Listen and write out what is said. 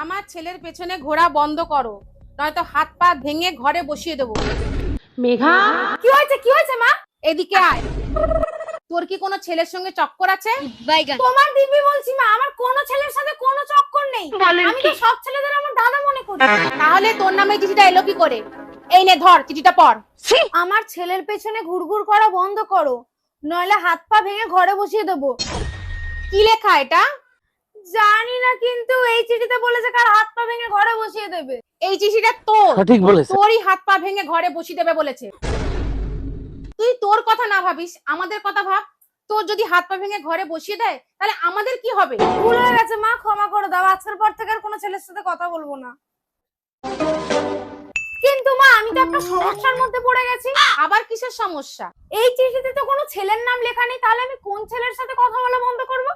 আমার ছেলের পেছনে ঘোরা বন্ধ করো, নয়তো হাত পা ভেঙে ঘরে বসিয়ে দেবো। মেঘা, কি হয়েছে মা? এদিকে আয়। তোর কি কোনো ছেলের সঙ্গে চক্কর আছে? তোমার দিব্যি বলছি মা, আমার কোনো ছেলের সাথে কোনো চক্কর নেই। আমি তো সব ছেলেদের আমার দাদা মনে করি। তাহলে তোর নামে চিঠিটা এলো কি করে? এই নে ধর, চিঠিটা পড়। আমার ছেলের পেছনে ঘুরঘুর করা বন্ধ করো, নইলে হাত পা ভেঙে ঘরে বসিয়ে দেবো। কি লেখা এটা? জানি না, কিন্তু এই চিঠিতে বলেছে কার হাত পা ভেঙে ঘরে বসিয়ে দেবে। এই চিঠিটা তোর। সঠিক বলেছে। তোরই হাত পা ভেঙে ঘরে বসিয়ে দেবে বলেছে। তুই তোর কথা না ভাবিস, আমাদের কথা ভাব। তোর যদি হাত পা ভেঙে ঘরে বসিয়ে দেয়, তাহলে আমাদের কি হবে? ভুল হয়ে গেছে মা, ক্ষমা করে দাও। আজকের পর থেকে আর কোনো ছেলের সাথে কথা বলবো না। কিন্তু মা, আমি তো একটা সমস্যার মধ্যে পড়ে গেছি। আবার কিসের সমস্যা? এই চিঠিতে তো কোনো ছেলের নাম লেখা নেই, তাহলে আমি কোন ছেলের সাথে কথা বলা বন্ধ করবো?